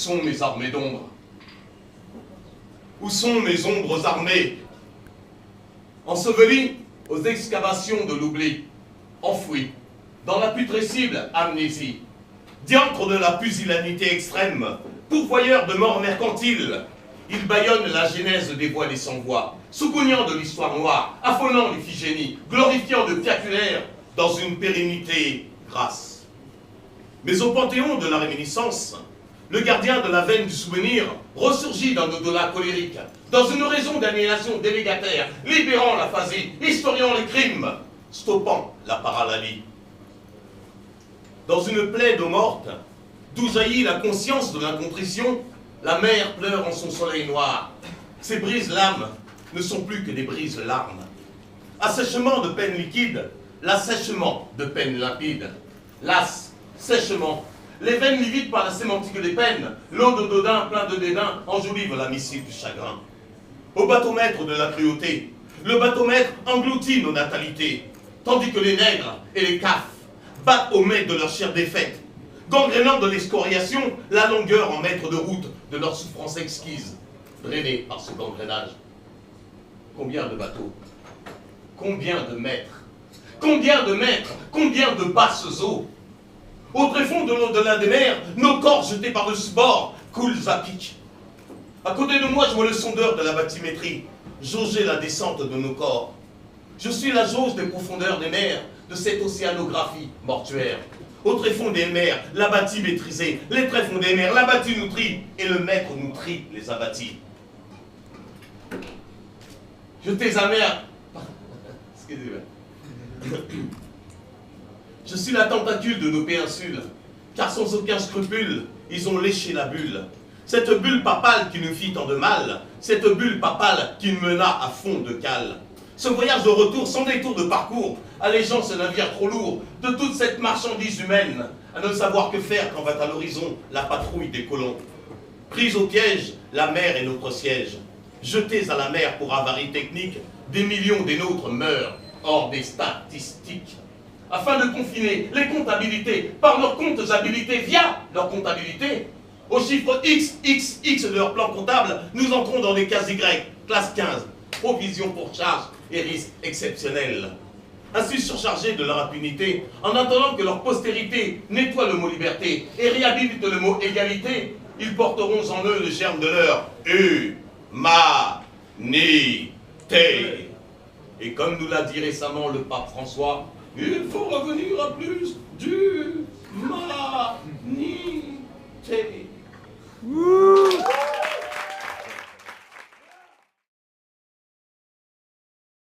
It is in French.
sont mes armées d'ombre? Où sont mes ombres armées? Ensevelies aux excavations de l'oubli, enfouies dans la putrescible amnésie, diantre de la pusillanimité extrême, pourvoyeur de mort mercantile, il bâillonne la genèse des voiles et sans voix, soucougnant de l'histoire noire, affolant l'Iphigénie, glorifiant de fiaculaire dans une pérennité grasse. Mais au panthéon de la réminiscence, le gardien de la veine du souvenir ressurgit d'un au-delà colérique, dans une raison d'aliénation délégataire, libérant l'aphasie, historiant les crimes, stoppant la parallalie. Dans une plaie d'eau morte, d'où jaillit la conscience de l'incontrition, la mer pleure en son soleil noir. Ces brises-lames ne sont plus que des brises-larmes. Assèchement de peine liquide, l'assèchement de peine limpide. Las, sèchement, les veines livides par la sémantique des peines, l'eau de Dodin plein de dédain enjolive la missive du chagrin. Au bateau-maître de la cruauté, le bateau-maître engloutit nos natalités, tandis que les nègres et les cafres battent au maître de leur chair défaite, gangrénant de l'excoriation la longueur en mètres de route de leur souffrance exquise, drainée par ce gangrénage. Combien de bateaux? Combien de maîtres? Combien de maîtres? Combien de basses eaux? Au tréfonds de l'au-delà des mers, nos corps jetés par-dessus bord coulent à pic. À côté de moi, je vois le sondeur de la bathymétrie jauger la descente de nos corps. Je suis la jauge des profondeurs des mers, de cette océanographie mortuaire. Au tréfonds des mers, l'abattis maîtrisé, les tréfonds des mers, l'abattis nous trie, et le maître nous trie les abattis. Jetés à mer. Excusez-moi. Je suis la tentacule de nos péninsules, car sans aucun scrupule, ils ont léché la bulle. Cette bulle papale qui nous fit tant de mal, cette bulle papale qui nous mena à fond de cale. Ce voyage de retour sans détour de parcours, allégeant ce navire trop lourd de toute cette marchandise humaine, à ne savoir que faire quand va à l'horizon la patrouille des colons. Prise au piège, la mer est notre siège. Jetés à la mer pour avarie technique, des millions des nôtres meurent hors des statistiques. Afin de confiner les comptabilités par leurs comptabilités via leur comptabilité, au chiffre XXX de leur plan comptable, nous entrons dans les cases Y, classe 15, provision pour charge et risque exceptionnel. Ainsi surchargés de leur impunité, en attendant que leur postérité nettoie le mot liberté et réhabilite le mot égalité, ils porteront en eux le germe de leur humanité. Et comme nous l'a dit récemment le pape François, il faut revenir à plus d'humanité.